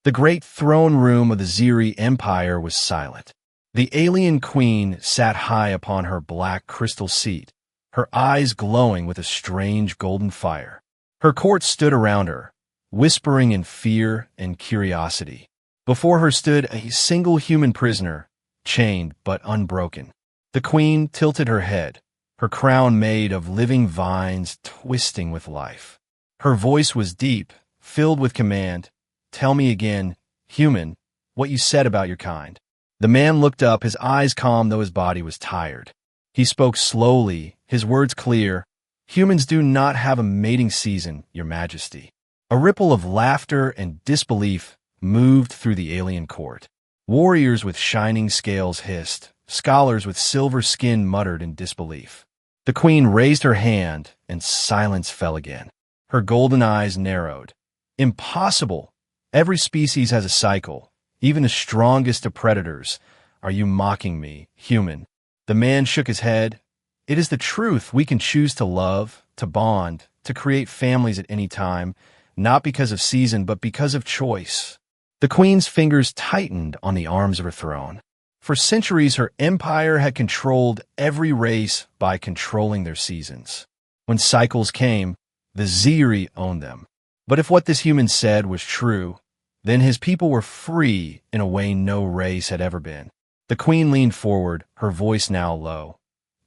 The great throne room of the Ziri Empire was silent. The alien queen sat high upon her black crystal seat, her eyes glowing with a strange golden fire. Her court stood around her, whispering in fear and curiosity. Before her stood a single human prisoner, chained but unbroken. The queen tilted her head, her crown made of living vines twisting with life. Her voice was deep, filled with command. "Tell me again, human, what you said about your kind." The man looked up, his eyes calm though his body was tired. He spoke slowly, his words clear. "Humans do not have a mating season, Your Majesty." A ripple of laughter and disbelief moved through the alien court. Warriors with shining scales hissed. Scholars with silver skin muttered in disbelief. The queen raised her hand, and silence fell again. Her golden eyes narrowed. "Impossible! Every species has a cycle, even the strongest of predators. Are you mocking me, human?" The man shook his head. "It is the truth. We can choose to love, to bond, to create families at any time, not because of season, but because of choice." The queen's fingers tightened on the arms of her throne. For centuries, her empire had controlled every race by controlling their seasons. When cycles came, the Ziri owned them. But if what this human said was true, then his people were free in a way no race had ever been. The queen leaned forward, her voice now low.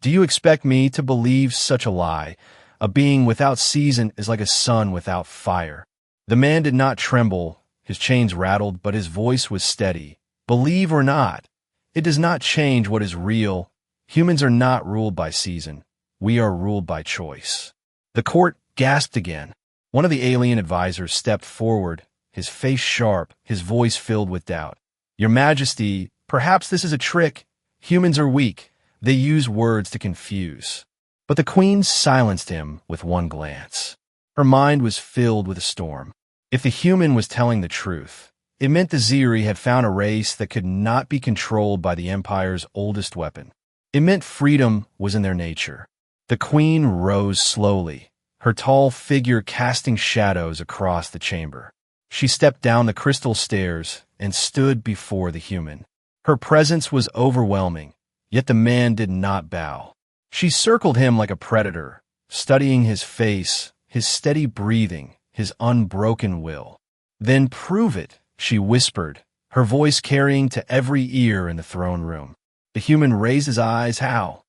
"Do you expect me to believe such a lie? A being without season is like a sun without fire." The man did not tremble, his chains rattled, but his voice was steady. "Believe or not, it does not change what is real. Humans are not ruled by season. We are ruled by choice." The court gasped again. One of the alien advisors stepped forward, his face sharp, his voice filled with doubt. "Your Majesty, perhaps this is a trick. Humans are weak. They use words to confuse." But the queen silenced him with one glance. Her mind was filled with a storm. If the human was telling the truth, it meant the Ziri had found a race that could not be controlled by the Empire's oldest weapon. It meant freedom was in their nature. The queen rose slowly, her tall figure casting shadows across the chamber. She stepped down the crystal stairs and stood before the human. Her presence was overwhelming, yet the man did not bow. She circled him like a predator, studying his face, his steady breathing, his unbroken will. "Then prove it," she whispered, her voice carrying to every ear in the throne room. The human raised his eyes. "How?"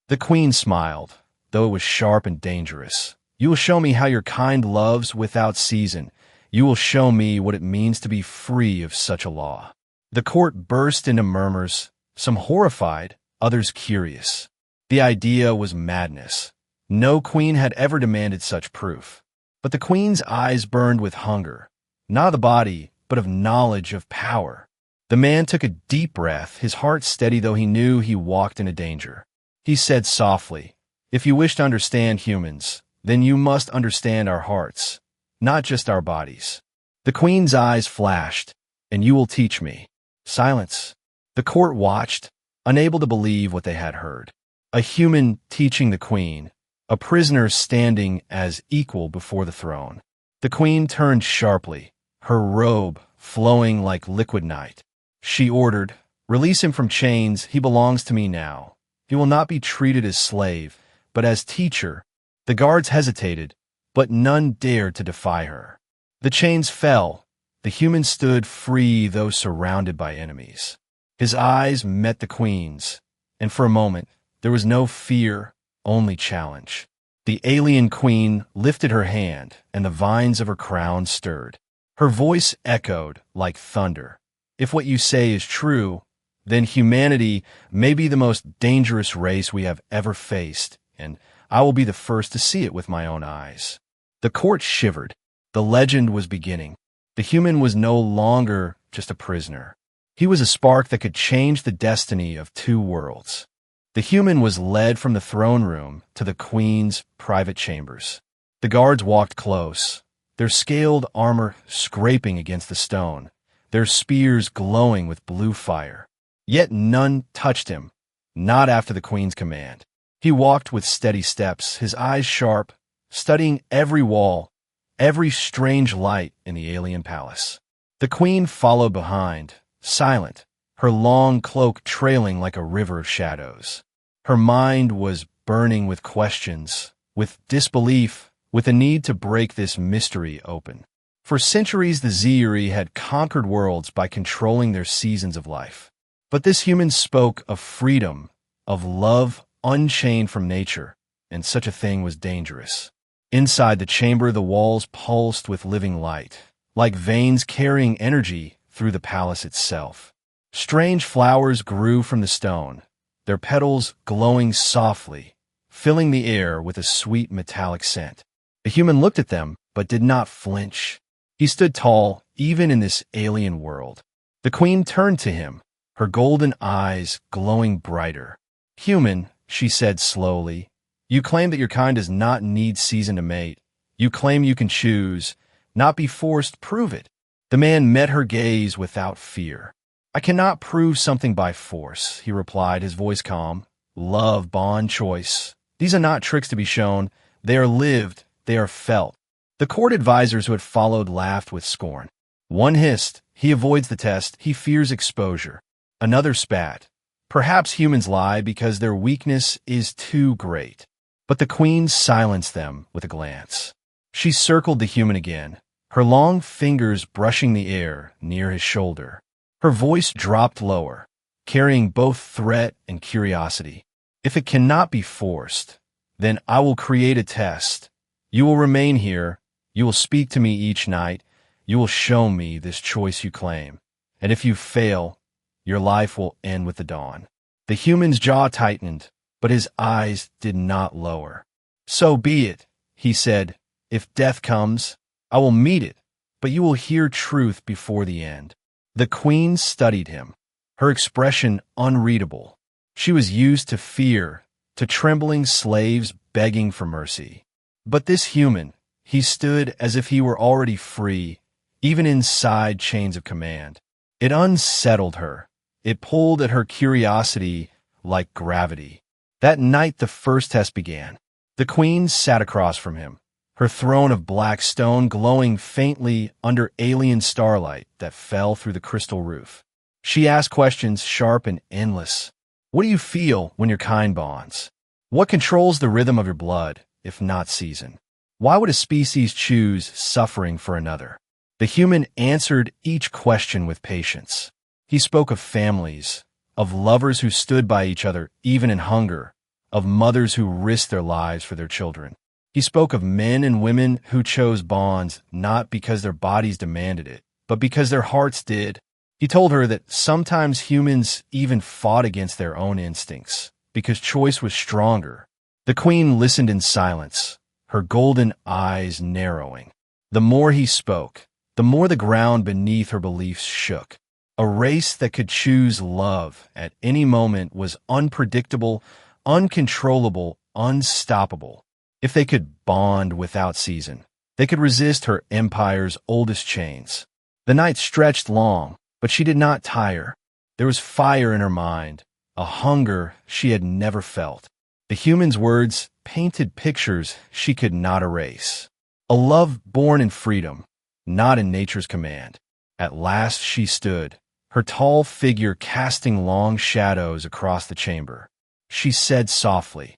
The queen smiled, though it was sharp and dangerous. "You will show me how your kind loves without season. You will show me what it means to be free of such a law." The court burst into murmurs, some horrified, others curious. The idea was madness. No queen had ever demanded such proof. But the queen's eyes burned with hunger, not of the body, but of knowledge, of power. The man took a deep breath, his heart steady though he knew he walked into danger. He said softly, "If you wish to understand humans, then you must understand our hearts, not just our bodies." The queen's eyes flashed. "And you will teach me." Silence. The court watched, unable to believe what they had heard. A human teaching the queen, a prisoner standing as equal before the throne. The queen turned sharply, her robe flowing like liquid night. She ordered, "Release him from chains. He belongs to me now. He will not be treated as slave, but as teacher." The guards hesitated, but none dared to defy her. The chains fell. The human stood free though surrounded by enemies. His eyes met the queen's, and for a moment there was no fear, only challenge. The alien queen lifted her hand, and the vines of her crown stirred. Her voice echoed like thunder. "If what you say is true, then humanity may be the most dangerous race we have ever faced, and I will be the first to see it with my own eyes." The court shivered. The legend was beginning. The human was no longer just a prisoner. He was a spark that could change the destiny of two worlds. The human was led from the throne room to the queen's private chambers. The guards walked close, their scaled armor scraping against the stone, their spears glowing with blue fire. Yet none touched him, not after the queen's command. He walked with steady steps, his eyes sharp, studying every wall, every strange light in the alien palace. The queen followed behind, silent, her long cloak trailing like a river of shadows. Her mind was burning with questions, with disbelief, with a need to break this mystery open. For centuries, the Ziri had conquered worlds by controlling their seasons of life. But this human spoke of freedom, of love unchained from nature, and such a thing was dangerous. Inside the chamber, the walls pulsed with living light, like veins carrying energy through the palace itself. Strange flowers grew from the stone, their petals glowing softly, filling the air with a sweet metallic scent. The human looked at them, but did not flinch. He stood tall, even in this alien world. The queen turned to him, her golden eyes glowing brighter. "Human," she said slowly, "you claim that your kind does not need season to mate. You claim you can choose, not be forced. Prove it." The man met her gaze without fear. "I cannot prove something by force," he replied, his voice calm. "Love, bond, choice. These are not tricks to be shown. They are lived, they are felt." The court advisors who had followed laughed with scorn. One hissed, "He avoids the test, he fears exposure." Another spat, "Perhaps humans lie because their weakness is too great." But the queen silenced them with a glance. She circled the human again, her long fingers brushing the air near his shoulder. Her voice dropped lower, carrying both threat and curiosity. "If it cannot be forced, then I will create a test. You will remain here. You will speak to me each night. You will show me this choice you claim. And if you fail, your life will end with the dawn." The human's jaw tightened, but his eyes did not lower. "So be it," he said. "If death comes, I will meet it, but you will hear truth before the end." The queen studied him, her expression unreadable. She was used to fear, to trembling slaves begging for mercy. But this human, he stood as if he were already free, even inside chains of command. It unsettled her. It pulled at her curiosity like gravity. That night the first test began. The queen sat across from him, her throne of black stone glowing faintly under alien starlight that fell through the crystal roof. She asked questions sharp and endless. What do you feel when your kind bonds? What controls the rhythm of your blood, if not season? Why would a species choose suffering for another? The human answered each question with patience. He spoke of families, of lovers who stood by each other even in hunger, of mothers who risked their lives for their children. He spoke of men and women who chose bonds not because their bodies demanded it, but because their hearts did. He told her that sometimes humans even fought against their own instincts, because choice was stronger. The queen listened in silence, her golden eyes narrowing. The more he spoke, the more the ground beneath her beliefs shook. A race that could choose love at any moment was unpredictable, uncontrollable, unstoppable. If they could bond without season, they could resist her empire's oldest chains. The night stretched long, but she did not tire. There was fire in her mind, a hunger she had never felt. The human's words painted pictures she could not erase. A love born in freedom, not in nature's command. At last she stood, her tall figure casting long shadows across the chamber. She said softly,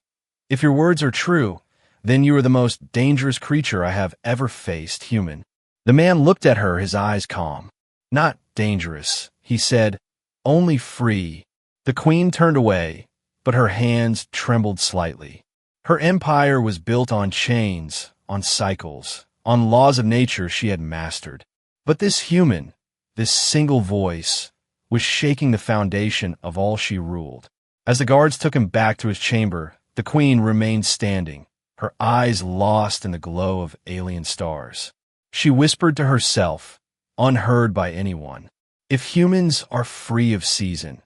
"If your words are true, then you are the most dangerous creature I have ever faced, human." The man looked at her, his eyes calm. "Not dangerous," he said, "only free." The queen turned away, but her hands trembled slightly. Her empire was built on chains, on cycles, on laws of nature she had mastered. But this human, this single voice, was shaking the foundation of all she ruled. As the guards took him back to his chamber, the queen remained standing, her eyes lost in the glow of alien stars. She whispered to herself, unheard by anyone, "If humans are free of season,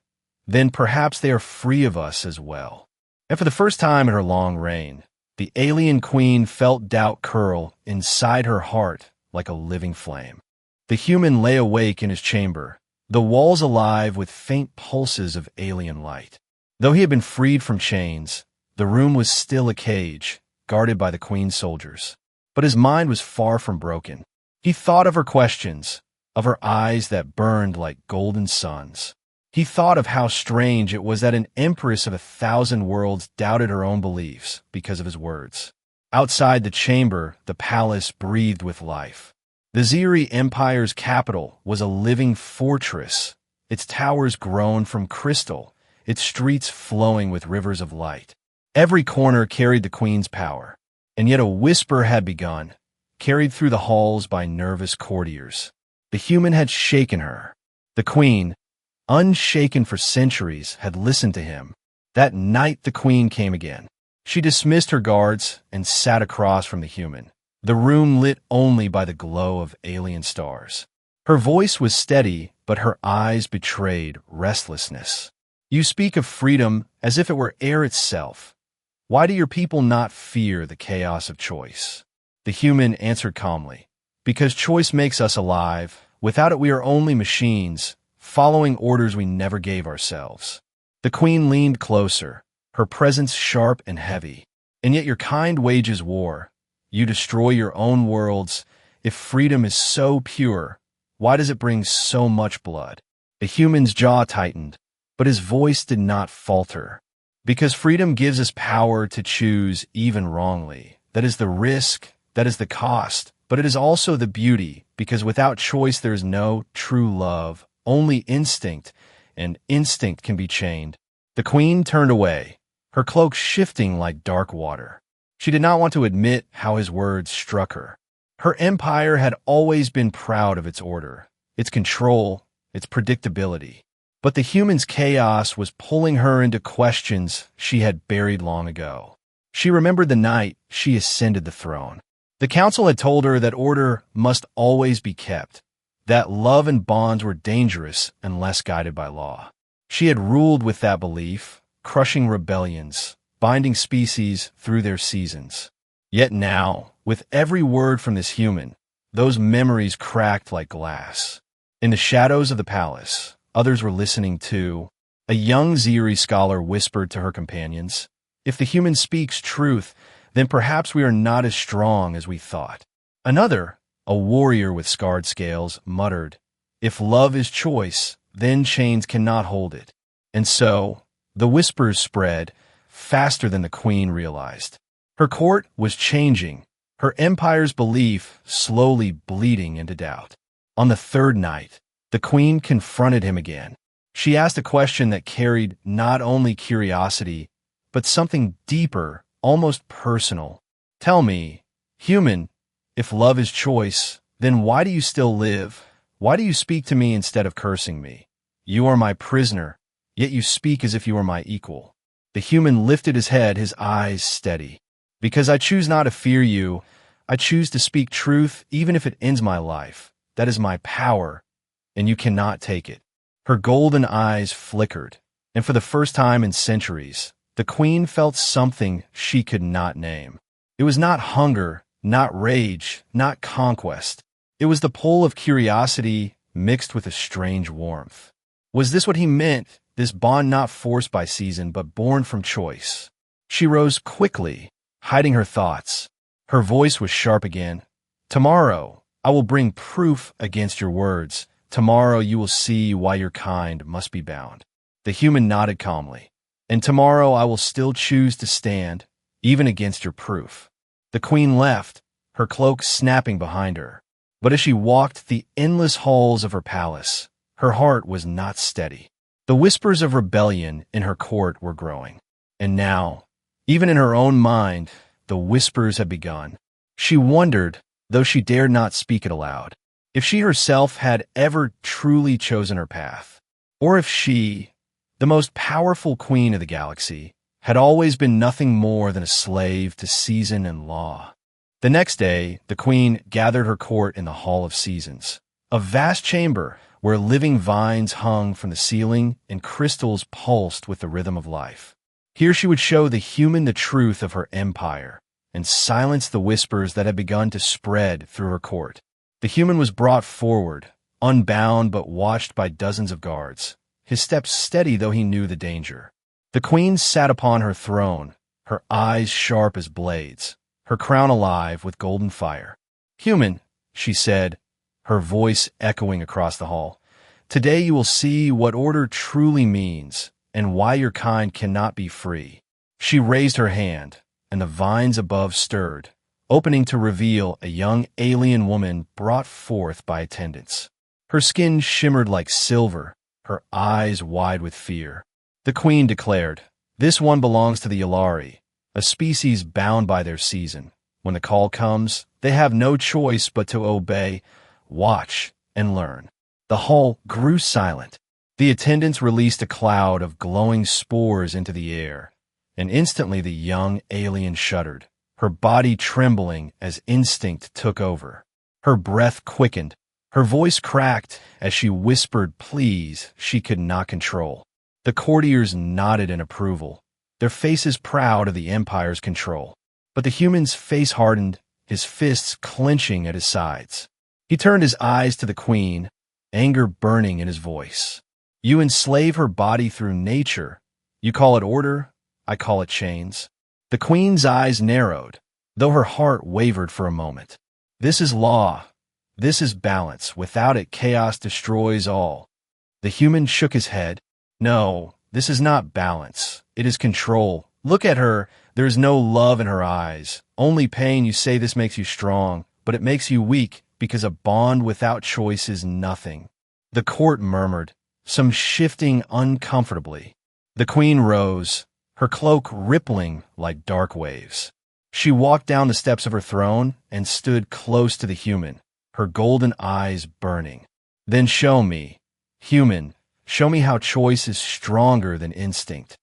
then perhaps they are free of us as well." And for the first time in her long reign, the alien queen felt doubt curl inside her heart like a living flame. The human lay awake in his chamber, the walls alive with faint pulses of alien light. Though he had been freed from chains, the room was still a cage, guarded by the queen's soldiers. But his mind was far from broken. He thought of her questions, of her eyes that burned like golden suns. He thought of how strange it was that an empress of 1,000 worlds doubted her own beliefs because of his words. Outside the chamber, the palace breathed with life. The Ziri Empire's capital was a living fortress, its towers grown from crystal, its streets flowing with rivers of light. Every corner carried the queen's power, and yet a whisper had begun, carried through the halls by nervous courtiers. The human had shaken her. The queen, unshaken for centuries, had listened to him. That night the queen came again. She dismissed her guards and sat across from the human, the room lit only by the glow of alien stars. Her voice was steady, but her eyes betrayed restlessness. You speak of freedom as if it were air itself. Why do your people not fear the chaos of choice? The human answered calmly, because choice makes us alive. Without it we are only machines, following orders we never gave ourselves. The queen leaned closer, her presence sharp and heavy. And yet your kind wages war. You destroy your own worlds. If freedom is so pure, why does it bring so much blood? The human's jaw tightened, but his voice did not falter. Because freedom gives us power to choose even wrongly. That is the risk, that is the cost, but it is also the beauty, because without choice there is no true love, only instinct, and instinct can be chained. The queen turned away, her cloak shifting like dark water. She did not want to admit how his words struck her. Her empire had always been proud of its order, its control, its predictability. But the human's chaos was pulling her into questions she had buried long ago. She remembered the night she ascended the throne. The council had told her that order must always be kept, that love and bonds were dangerous unless guided by law. She had ruled with that belief, crushing rebellions, binding species through their seasons. Yet now, with every word from this human, those memories cracked like glass. In the shadows of the palace, others were listening too. A young Ziri scholar whispered to her companions, "If the human speaks truth, then perhaps we are not as strong as we thought." Another, a warrior with scarred scales, muttered, "If love is choice, then chains cannot hold it." And so, the whispers spread, faster than the queen realized. Her court was changing, her empire's belief slowly bleeding into doubt. On the third night, the queen confronted him again. She asked a question that carried not only curiosity, but something deeper, almost personal. "Tell me, human, if love is choice, then why do you still live? Why do you speak to me instead of cursing me? You are my prisoner, yet you speak as if you were my equal." The human lifted his head, his eyes steady. "Because I choose not to fear you, I choose to speak truth even if it ends my life. That is my power, and you cannot take it." Her golden eyes flickered, and for the first time in centuries, the queen felt something she could not name. It was not hunger, not rage, not conquest. It was the pull of curiosity mixed with a strange warmth. Was this what he meant, this bond not forced by season but born from choice? She rose quickly, hiding her thoughts. Her voice was sharp again. "Tomorrow, I will bring proof against your words. Tomorrow you will see why your kind must be bound." The human nodded calmly. "And tomorrow I will still choose to stand, even against your proof." The queen left, her cloak snapping behind her. But as she walked the endless halls of her palace, her heart was not steady. The whispers of rebellion in her court were growing. And now, even in her own mind, the whispers had begun. She wondered, though she dared not speak it aloud, if she herself had ever truly chosen her path, or if she, the most powerful queen of the galaxy, had always been nothing more than a slave to season and law. The next day, the queen gathered her court in the Hall of Seasons, a vast chamber where living vines hung from the ceiling and crystals pulsed with the rhythm of life. Here she would show the human the truth of her empire and silence the whispers that had begun to spread through her court. The human was brought forward, unbound but watched by dozens of guards, his steps steady though he knew the danger. The queen sat upon her throne, her eyes sharp as blades, her crown alive with golden fire. "Human," she said, her voice echoing across the hall. "Today you will see what order truly means and why your kind cannot be free." She raised her hand, and the vines above stirred, opening to reveal a young alien woman brought forth by attendants. Her skin shimmered like silver, her eyes wide with fear. The queen declared, "This one belongs to the Yalari, a species bound by their season. When the call comes, they have no choice but to obey, watch, and learn." The hall grew silent. The attendants released a cloud of glowing spores into the air, and instantly the young alien shuddered, her body trembling as instinct took over. Her breath quickened, her voice cracked as she whispered pleas she could not control. The courtiers nodded in approval, their faces proud of the Empire's control. But the human's face hardened, his fists clenching at his sides. He turned his eyes to the queen, anger burning in his voice. "You enslave her body through nature. You call it order, I call it chains." The queen's eyes narrowed, though her heart wavered for a moment. "This is law. This is balance. Without it, chaos destroys all." The human shook his head. "No, this is not balance. It is control. Look at her. There is no love in her eyes. Only pain. You say this makes you strong, but it makes you weak, because a bond without choice is nothing." The court murmured, some shifting uncomfortably. The queen rose, her cloak rippling like dark waves. She walked down the steps of her throne and stood close to the human, her golden eyes burning. "Then show me, human, show me how choice is stronger than instinct."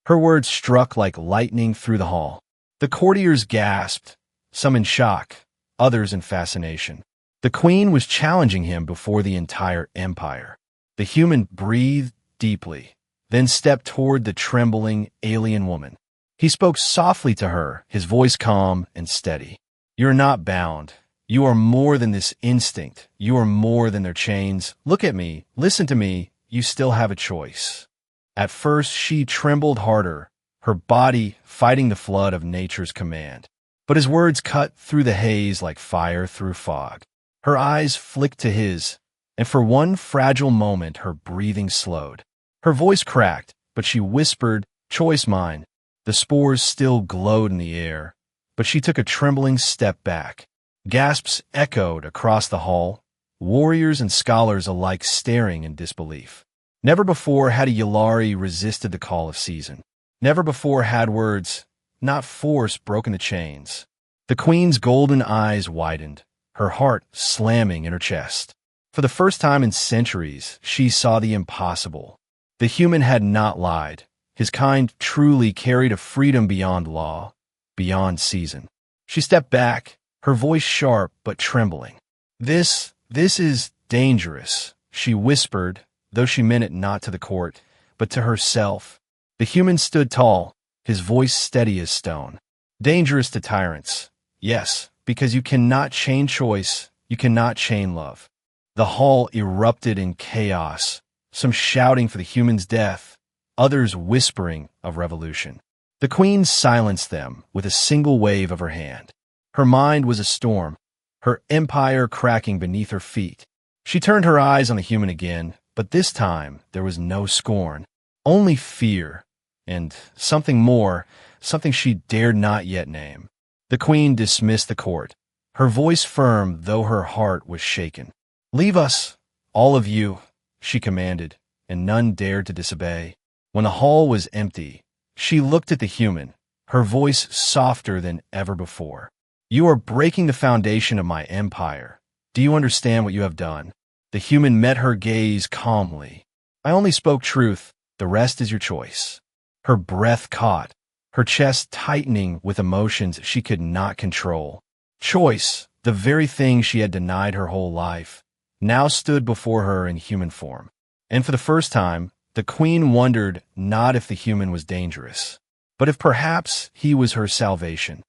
Her words struck like lightning through the hall. The courtiers gasped, some in shock, others in fascination. The queen was challenging him before the entire empire. The human breathed deeply, then stepped toward the trembling alien woman. He spoke softly to her, his voice calm and steady. "You're not bound. You are more than this instinct. You are more than their chains. Look at me. Listen to me. You still have a choice." At first, she trembled harder, her body fighting the flood of nature's command. But his words cut through the haze like fire through fog. Her eyes flicked to his, and for one fragile moment her breathing slowed. Her voice cracked, but she whispered, "Choice mine." The spores still glowed in the air, but she took a trembling step back. Gasps echoed across the hall, warriors and scholars alike staring in disbelief. Never before had a Yalari resisted the call of season. Never before had words, not force, broken the chains. The queen's golden eyes widened, her heart slamming in her chest. For the first time in centuries, she saw the impossible. The human had not lied. His kind truly carried a freedom beyond law, beyond season. She stepped back, her voice sharp but trembling. This is dangerous," she whispered, though she meant it not to the court, but to herself. The human stood tall, his voice steady as stone. "Dangerous to tyrants. Yes, because you cannot chain choice, you cannot chain love." The hall erupted in chaos, some shouting for the human's death, others whispering of revolution. The queen silenced them with a single wave of her hand. Her mind was a storm, her empire cracking beneath her feet. She turned her eyes on the human again, but this time there was no scorn, only fear, and something more, something she dared not yet name. The queen dismissed the court, her voice firm though her heart was shaken. "Leave us, all of you," she commanded, and none dared to disobey. When the hall was empty, she looked at the human, her voice softer than ever before. "You are breaking the foundation of my empire. Do you understand what you have done?" The human met her gaze calmly. "I only spoke truth. The rest is your choice." Her breath caught, her chest tightening with emotions she could not control. Choice, the very thing she had denied her whole life, now stood before her in human form. And for the first time, the queen wondered not if the human was dangerous, but if perhaps he was her salvation.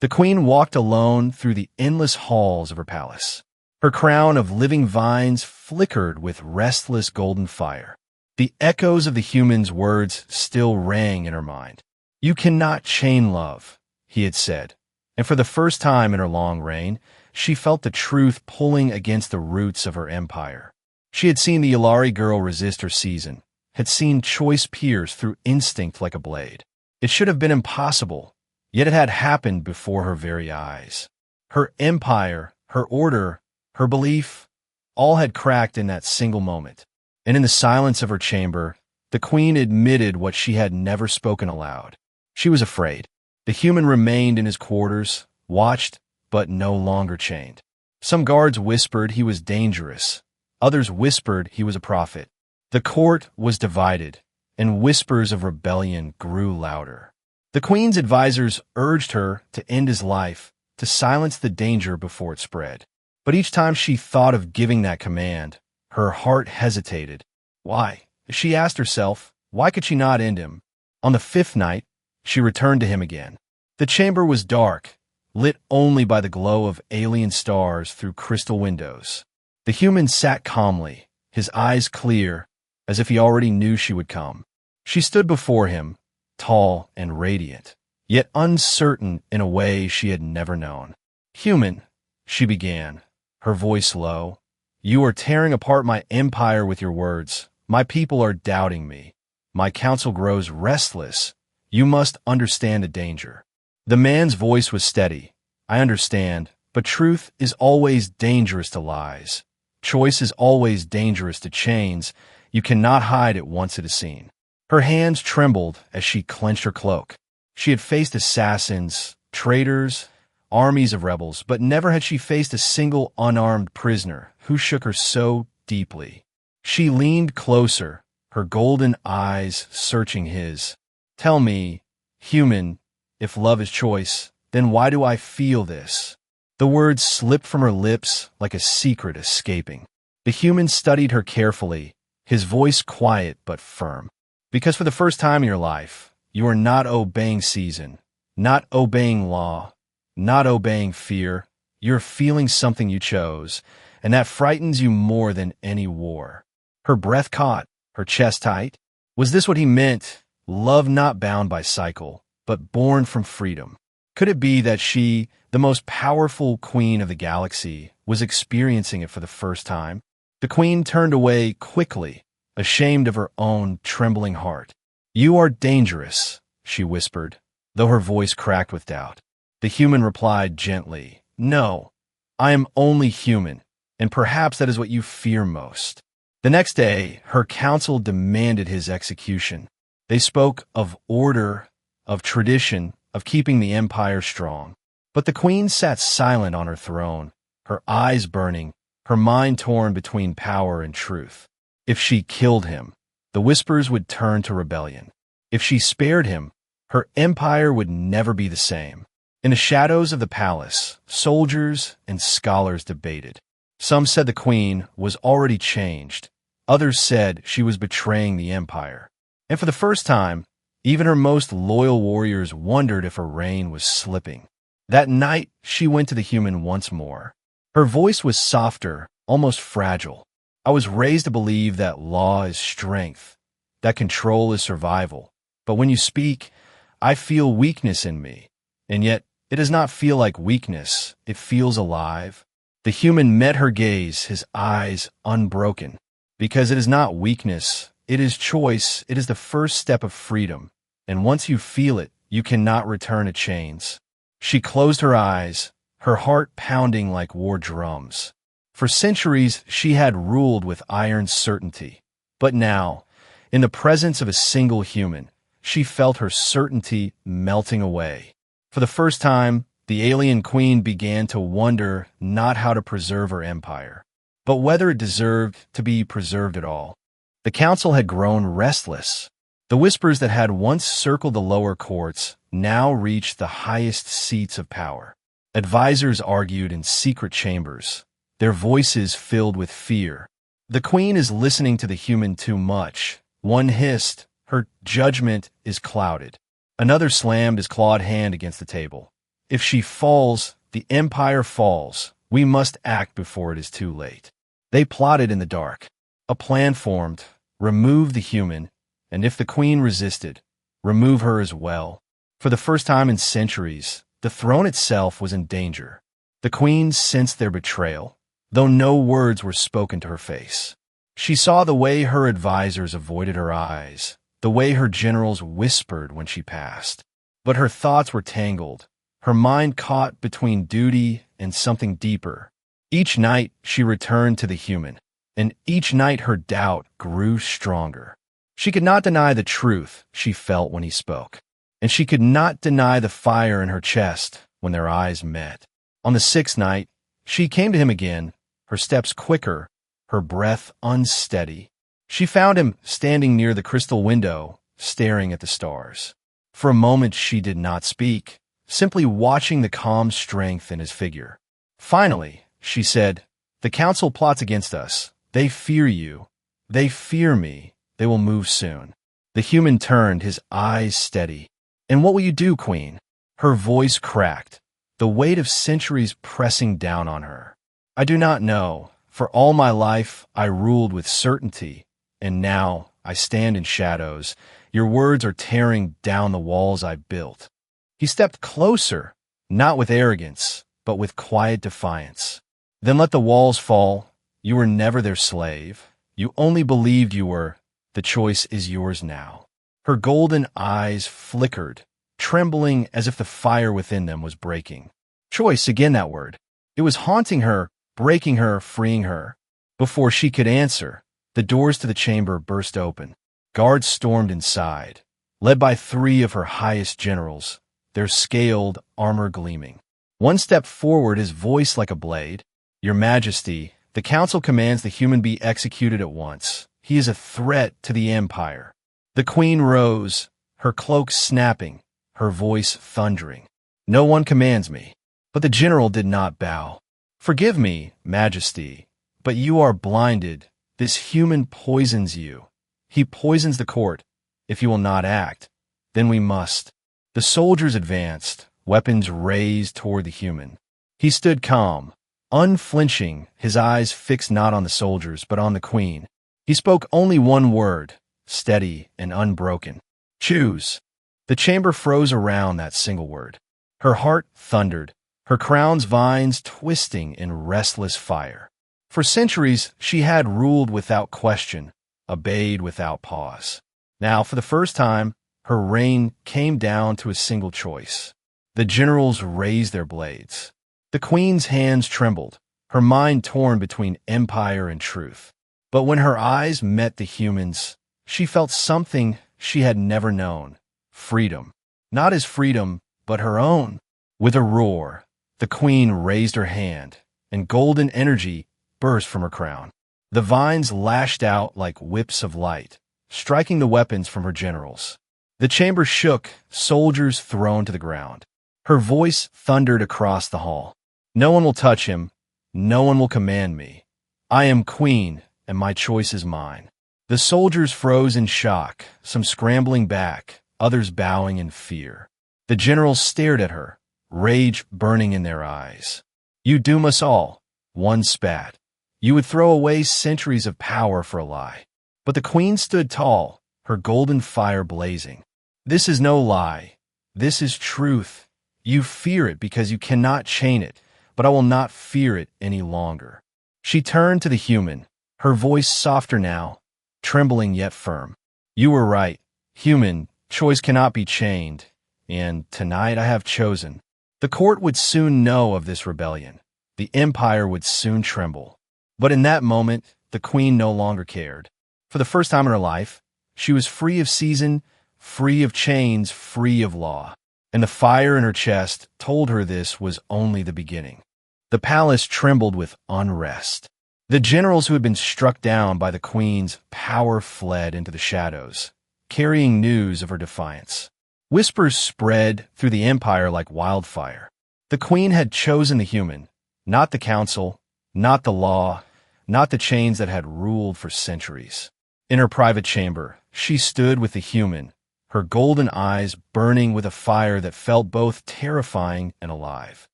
The queen walked alone through the endless halls of her palace. Her crown of living vines flickered with restless golden fire. The echoes of the human's words still rang in her mind. "You cannot chain love," he had said, and for the first time in her long reign, she felt the truth pulling against the roots of her empire. She had seen the Ilari girl resist her season, had seen choice pierce through instinct like a blade. It should have been impossible, yet it had happened before her very eyes. Her empire, her order, her belief, all had cracked in that single moment. And in the silence of her chamber, the queen admitted what she had never spoken aloud. She was afraid. The human remained in his quarters, watched, but no longer chained. Some guards whispered he was dangerous. Others whispered he was a prophet. The court was divided, and whispers of rebellion grew louder. The queen's advisors urged her to end his life, to silence the danger before it spread. But each time she thought of giving that command, her heart hesitated. Why? She asked herself, why could she not end him? On the fifth night, she returned to him again. The chamber was dark, lit only by the glow of alien stars through crystal windows. The human sat calmly, his eyes clear, as if he already knew she would come. She stood before him, tall and radiant, yet uncertain in a way she had never known. Human, she began, her voice low, you are tearing apart my empire with your words. My people are doubting me. My council grows restless. You must understand the danger. The man's voice was steady. I understand, but truth is always dangerous to lies. Choice is always dangerous to chains. You cannot hide it once it is seen. Her hands trembled as she clenched her cloak. She had faced assassins, traitors, armies of rebels, but never had she faced a single unarmed prisoner who shook her so deeply. She leaned closer, her golden eyes searching his. Tell me, human, if love is choice, then why do I feel this? The words slipped from her lips like a secret escaping. The human studied her carefully, his voice quiet but firm. Because for the first time in your life, you are not obeying season, not obeying law, not obeying fear. You're feeling something you chose, and that frightens you more than any war. Her breath caught, her chest tight. Was this what he meant? Love not bound by cycle, but born from freedom. Could it be that she, the most powerful queen of the galaxy, was experiencing it for the first time? The queen turned away quickly, ashamed of her own trembling heart. You are dangerous, she whispered, though her voice cracked with doubt. The human replied gently, no, I am only human, and perhaps that is what you fear most. The next day, her council demanded his execution. They spoke of order, of tradition, of keeping the empire strong. But the queen sat silent on her throne, her eyes burning, her mind torn between power and truth. If she killed him, the whispers would turn to rebellion. If she spared him, her empire would never be the same. In the shadows of the palace, soldiers and scholars debated. Some said the queen was already changed. Others said she was betraying the empire. And for the first time, even her most loyal warriors wondered if her reign was slipping. That night, she went to the human once more. Her voice was softer, almost fragile. I was raised to believe that law is strength, that control is survival. But when you speak, I feel weakness in me. And yet, it does not feel like weakness. It feels alive. The human met her gaze, his eyes unbroken. Because it is not weakness, it is choice, it is the first step of freedom. And once you feel it, you cannot return to chains. She closed her eyes, her heart pounding like war drums. For centuries, she had ruled with iron certainty. But now, in the presence of a single human, she felt her certainty melting away. For the first time, the alien queen began to wonder not how to preserve her empire, but whether it deserved to be preserved at all. The council had grown restless. The whispers that had once circled the lower courts now reached the highest seats of power. Advisors argued in secret chambers, their voices filled with fear. The queen is listening to the human too much. One hissed, her judgment is clouded. Another slammed his clawed hand against the table. If she falls, the empire falls. We must act before it is too late. They plotted in the dark. A plan formed, remove the human, and if the queen resisted, remove her as well. For the first time in centuries, the throne itself was in danger. The queen sensed their betrayal, though no words were spoken to her face. She saw the way her advisors avoided her eyes, the way her generals whispered when she passed. But her thoughts were tangled, her mind caught between duty and something deeper. Each night she returned to the human, and each night her doubt grew stronger. She could not deny the truth she felt when he spoke, and she could not deny the fire in her chest when their eyes met. On the sixth night, she came to him again, her steps quicker, her breath unsteady. She found him standing near the crystal window, staring at the stars. For a moment she did not speak, simply watching the calm strength in his figure. Finally, she said, "The council plots against us. They fear you. They fear me. They will move soon." The human turned, his eyes steady. "And what will you do, Queen?" Her voice cracked, the weight of centuries pressing down on her. "I do not know. For all my life I ruled with certainty, and now I stand in shadows. Your words are tearing down the walls I built." He stepped closer, not with arrogance, but with quiet defiance. "Then let the walls fall. You were never their slave. You only believed you were. The choice is yours now." Her golden eyes flickered, trembling as if the fire within them was breaking. Choice, again that word. It was haunting her, breaking her, freeing her. Before she could answer, the doors to the chamber burst open. Guards stormed inside, led by 3 of her highest generals, their scaled armor gleaming. One stepped forward, his voice like a blade. "Your Majesty, the council commands the human be executed at once. He is a threat to the empire." The queen rose, her cloak snapping, her voice thundering. "No one commands me." But the general did not bow. "Forgive me, Majesty, but you are blinded. This human poisons you. He poisons the court. If you will not act, then we must." The soldiers advanced, weapons raised toward the human. He stood calm, unflinching, his eyes fixed not on the soldiers, but on the queen. He spoke only one word, steady and unbroken. "Choose." The chamber froze around that single word. Her heart thundered, her crown's vines twisting in restless fire. For centuries, she had ruled without question, obeyed without pause. Now, for the first time, her reign came down to a single choice. The generals raised their blades. The queen's hands trembled, her mind torn between empire and truth. But when her eyes met the humans, she felt something she had never known. Freedom. Not his freedom, but her own. With a roar, the queen raised her hand, and golden energy burst from her crown. The vines lashed out like whips of light, striking the weapons from her generals. The chamber shook, soldiers thrown to the ground. Her voice thundered across the hall. "No one will touch him. No one will command me. I am queen, and my choice is mine." The soldiers froze in shock, some scrambling back, others bowing in fear. The generals stared at her, rage burning in their eyes. "You doom us all," one spat. "You would throw away centuries of power for a lie." But the queen stood tall, her golden fire blazing. "This is no lie. This is truth. You fear it because you cannot chain it, but I will not fear it any longer." She turned to the human, her voice softer now, trembling yet firm. "You were right. Human, choice cannot be chained, and tonight I have chosen." The court would soon know of this rebellion. The empire would soon tremble. But in that moment, the queen no longer cared. For the first time in her life, she was free of season, free of chains, free of law. And the fire in her chest told her this was only the beginning. The palace trembled with unrest. The generals who had been struck down by the queen's power fled into the shadows, carrying news of her defiance. Whispers spread through the empire like wildfire. The queen had chosen the human, not the council, not the law, not the chains that had ruled for centuries. In her private chamber, she stood with the human, her golden eyes burning with a fire that felt both terrifying and alive.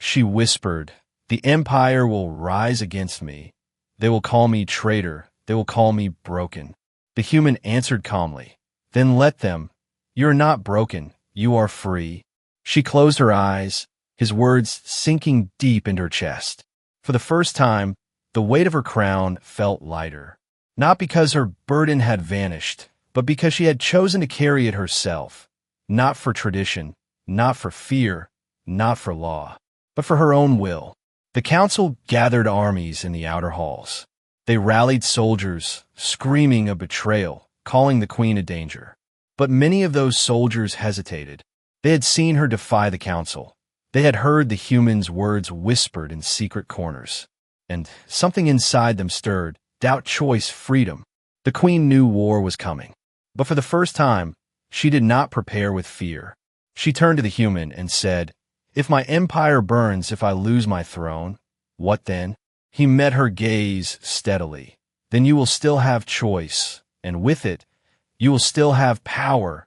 She whispered, "The empire will rise against me. They will call me traitor. They will call me broken." The human answered calmly, "Then let them. You are not broken. You are free." She closed her eyes, his words sinking deep into her chest. For the first time, the weight of her crown felt lighter. Not because her burden had vanished, but because she had chosen to carry it herself. Not for tradition, not for fear, not for law, but for her own will. The council gathered armies in the outer halls. They rallied soldiers, screaming a betrayal, calling the queen a danger. But many of those soldiers hesitated. They had seen her defy the council. They had heard the humans' words whispered in secret corners. And something inside them stirred, doubt, choice, freedom. The queen knew war was coming. But for the first time, she did not prepare with fear. She turned to the human and said, "If my empire burns, if I lose my throne, what then?" He met her gaze steadily. "Then you will still have choice, and with it, you will still have power,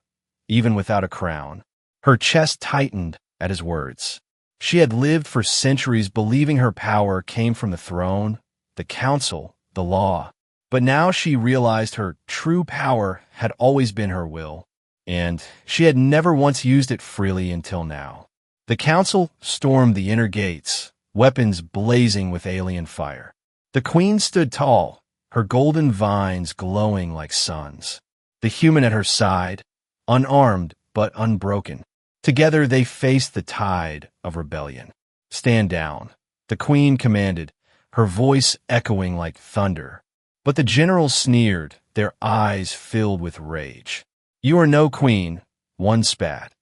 even without a crown." Her chest tightened at his words. She had lived for centuries believing her power came from the throne, the council, the law. But now she realized her true power had always been her will, and she had never once used it freely until now. The council stormed the inner gates, weapons blazing with alien fire. The queen stood tall, her golden vines glowing like suns. The human at her side, unarmed but unbroken. Together they faced the tide of rebellion. "Stand down," the queen commanded, her voice echoing like thunder. But the generals sneered, their eyes filled with rage. "You are no queen," one spat.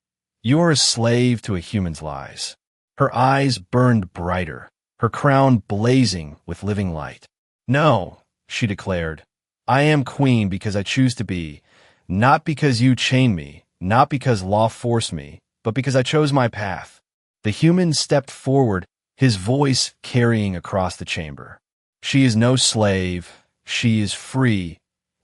"You are a slave to a human's lies." Her eyes burned brighter, her crown blazing with living light. "No," she declared, "I am queen because I choose to be, not because you chain me, not because law forced me, but because I chose my path." The human stepped forward, his voice carrying across the chamber. "She is no slave, she is free,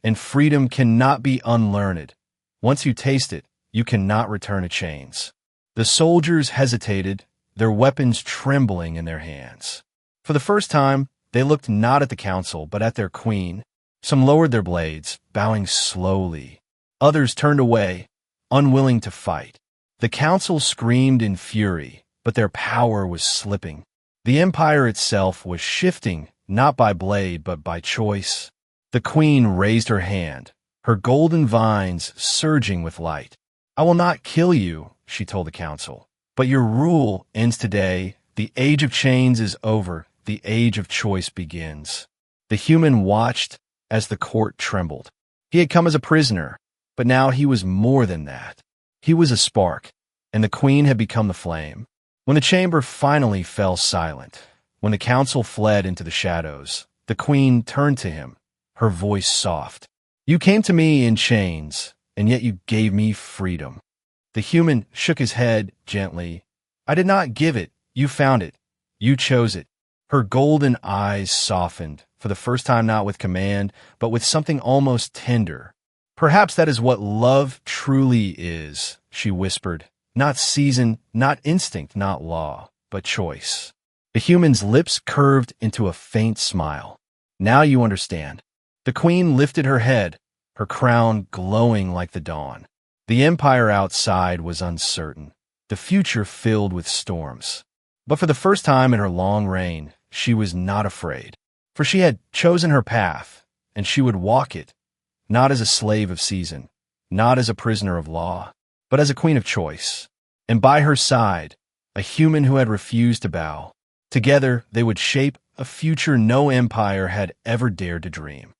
and freedom cannot be unlearned. Once you taste it, you cannot return to chains." The soldiers hesitated, their weapons trembling in their hands. For the first time, they looked not at the council, but at their queen. Some lowered their blades, bowing slowly. Others turned away, unwilling to fight. The council screamed in fury, but their power was slipping. The empire itself was shifting, not by blade, but by choice. The queen raised her hand, her golden vines surging with light. "I will not kill you," she told the council, "but your rule ends today. The age of chains is over. The age of choice begins." The human watched as the court trembled. He had come as a prisoner, but now he was more than that. He was a spark, and the queen had become the flame. When the chamber finally fell silent, when the council fled into the shadows, the queen turned to him, her voice soft. "You came to me in chains, and yet you gave me freedom." The human shook his head gently. "I did not give it. You found it. You chose it." Her golden eyes softened, for the first time not with command, but with something almost tender. "Perhaps that is what love truly is," she whispered. "Not season, not instinct, not law, but choice." The human's lips curved into a faint smile. "Now you understand." The queen lifted her head, her crown glowing like the dawn. The empire outside was uncertain, the future filled with storms. But for the first time in her long reign, she was not afraid. For she had chosen her path, and she would walk it, not as a slave of season, not as a prisoner of law, but as a queen of choice. And by her side, a human who had refused to bow. Together, they would shape a future no empire had ever dared to dream.